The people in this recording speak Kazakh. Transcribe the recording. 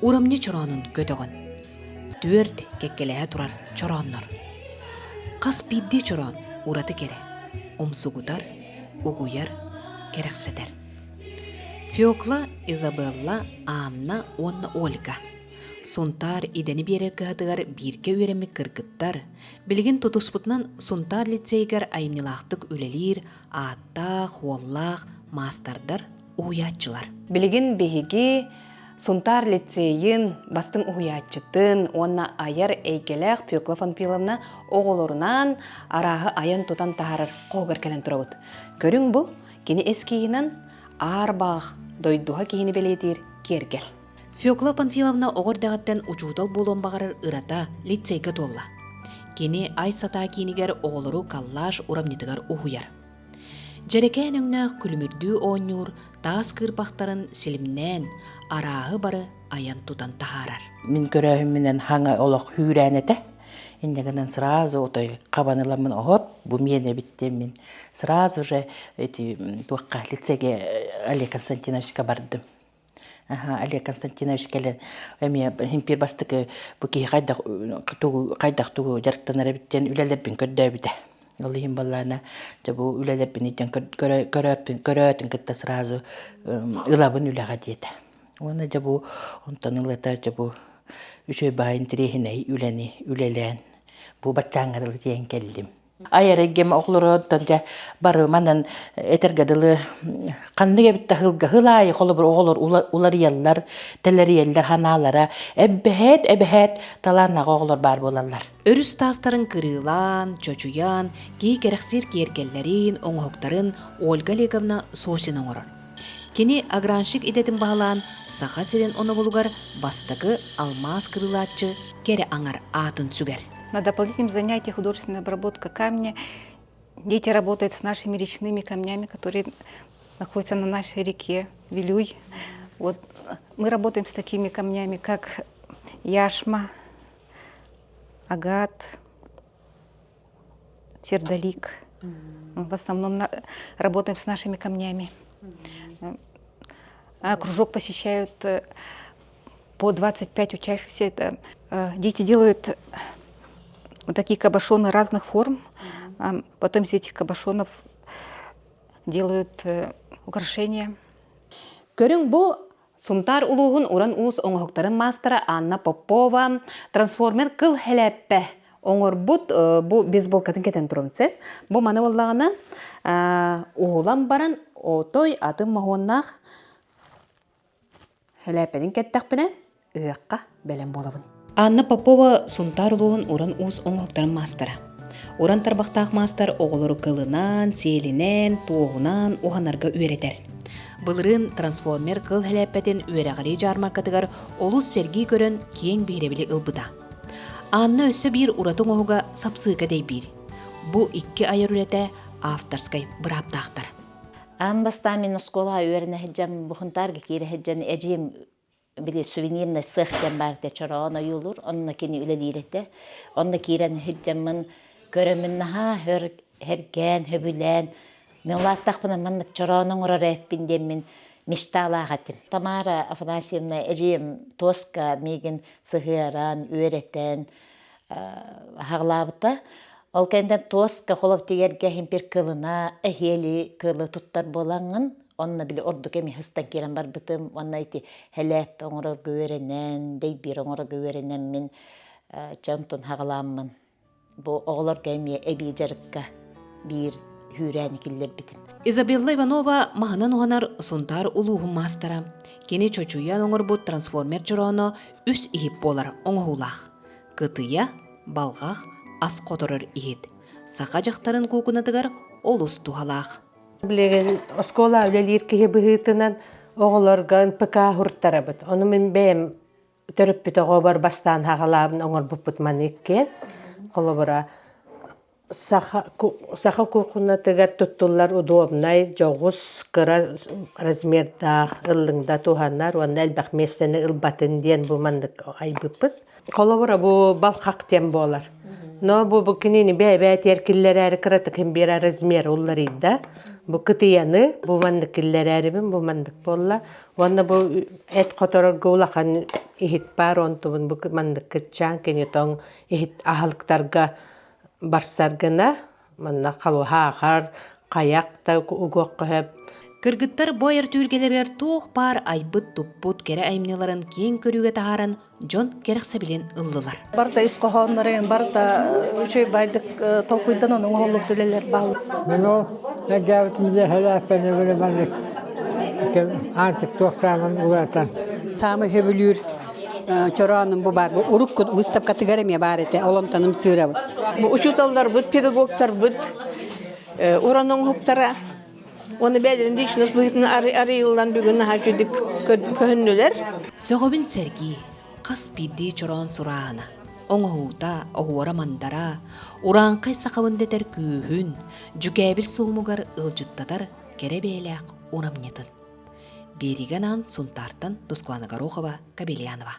Урамны чоронун көтөгөн. Дүөрт кеккелеhe турар чороннор. Қас бидди чорон ураты кере. Умсугутар, угуяр, керексетер. Феокла, Изабелла, Анна, Онна Ольга. Сунтар идени берер кыһатыгар бирке үеремми кыргыттар. Билигин тутуспутнан Сунтар лицейгер айымнылақтык үлелир, аттах, уоллах, мастардар, уятчылар. Билигин беһиги Сунтар лицейин бастың уятчытын, онна аяр эйкелек Феокла Панфиловна оголорунан арағы аян тутан тахарар қоғыр кәлен тұрабыт. Көрің бұ, кені эскейінен арбақ дойдуға кейіні белетир кергел. Феокла Панфиловна оғырдағаттен учутал болуын бағарыр ырата лицейге толла. Кені ай сата кейінігер оғылыру каллаш урамнетігер ухуяр. Жерекән өңнә күлмүрдүү оңнур, таас кырпақтарын силимнен, арағы бары аян тутан тахарар. Мин көрәһім менен хаңа олақ хүрәнеті. Индегенен сразу отой қабаныламын оғып, бұ мене біттем мен. Сразу же туаққа лицеге Олег Константиновичка бардым. Олег Константинович келен, химпир бастықы бұки қайдақ туғы жарықтанары біттен үлелербін көрді өбіді. Олығын баллана жабу үлелербін еттен көрөтін кітті сразу ылабын үлеға деді. Оны жабу, онтан ылата жабу үшөй байын тірехіней үлелен. Бұ бачаңарылы дейін келдім. Айар егем оғлырыттан жа бары манан этергадылы қанныға бітті ғылайы қолы бір оғылыр улар еллар, тәлері еллар ханалара әббәхет таланнаға оғылыр бар болалар. Өріс тастарын кырылан, чочуян, кей керексир кергеллерин, оңоқтарын Ольга Олеговна Сосин оңырыр. Кені аграншик идетін бағалан, сақа сирен оны болугар бастығы алмаз кырылатчы кере аңар атын сүгер. На дополнительном занятии художественная обработка камня. Дети работают с нашими речными камнями, которые находятся на нашей реке Вилюй. Вот мы работаем с такими камнями, как яшма, агат, сердолик. В основном работаем с нашими камнями. Кружок посещают по 25 учащихся. Дети делают вот такие кабошоны разных форм. Потом из этих кабошонов делают украшения. Көрің бұ Сунтар улуғын уран уыз оңғықтарын мастера Анна Попова трансформер кыл хелеппе. Оңыр бұд бұ бейсболкатын кетен тұрымцы. Бұ маны болағынан уғылан баран отой атын мағуыннақ хелеппенің кеттақпіне үйаққа бәлем болабын. Анна Попова Сунтар улуғын уран уыз оңғықтарын мастера. Уран тарбақтақ мастер оғылыры кылынан, селінен, туғынан уғанарға үйретер. Бұлырын трансформер кыл хелеппетін үйерағали жармаркатығар олус серги көрін кең бейребілі ылбыда. Анна өссі бір уратың оғыға сапсыға дей бір. Бұ 2 айыр үлеті авторскай бұраптақтар. Ан баста мен оскола үйеріне хеджам бұхынтарға кейді хеджан әжем били сувенирный сыхтен барте чороно юлур, онна кини үлелиретте. Онна кирен хеджамын көрөмін наха херген, хөбүлен. Мелаттақпына маннық чороның ұрар әппінден мен мечталағатым. Тамара Афанасьевна әжем тоска меген сығыран, үйреттен хағлабыта. Ол кәнден тоска қолып тегерге хемпер кылына, әхелі кылы тұттар болаңын. Онна білі ордық әмі хыстан керен бар бұтым. Онна айты хәләп оңырар көверенен, дей бір оңырар көверенен мен жантын хағаламын. Бұл оғылар кәмі әбей жарыққа бір хүрәні келдер бітім. Изабелла Иванова мағынан оғанар Сунтар улуғын мастера. Кені чочуян оңыр бұд трансформер жыроны үс ихіп болар оңғылақ. Кытыя, балғақ, ас қотырыр ихет. Сақа жақтарын көкінатығар олыс туғалақ. Білеген оскола үлелер кеге бұғытынан оғыларған пыка хұрттары бұд. Оны мен бәйім төріп біті ғобар бастан хағалабын оңыр бұппыт манеккен. Қолы бұра сақа көкінатығар тұттылар удобнай, жоғыз қыра размердақ, ыллыңда туғанар, оны әлбәқ местені ылбатын ден бұмандық ай бұппыт. Қолы бұра бұл балқақ тем болар. Но бұл кенені бәй-бәй теркілер әрі қыратық ембері размер олар еді. Бу кытыяны, бу мандык киллерәрибин, бу мандык болла. Онна бу эт которорга улахан ихит бар, онтубун бу мандык кытчан кенетон ихит ахалыктарга барсаргына, манна қалуһаахар, қаяқта угуақ көһөп. Кыргыттар бу эртүүргелерер туох бар айбыт туппут кере аймныларын кең көрүүгө тахаран жон керексе билен ыллылар. Барта искохоннарын, барта үшөй байдык толкуйдан оның оғылық төлелер бағылы. Мен ол әгәвітімде хәләппәне біле барлық. Антик тоқтамын ұғатан. Тамы хөбүлүр чораным бу бар. Бу урук выставка тыгарыме бар эте, олонтаным сыра. Бу учуталдар бут, педагогтар бут, ураның хуктара. Оны бәлерін дейшінес бұғытын ары йылдан бүгін хажудик көхіннілер. Сөғөбін сәрги, қас бидді чорон сурағына. Оңғута, оғуара мандара, уранқай сақавын детер күйін, жүгәбіл соғмугар ылжыттатар кере бәйләқ урамнетін. Бериганан сунтартан Тускуана Горохова, Кабельянова.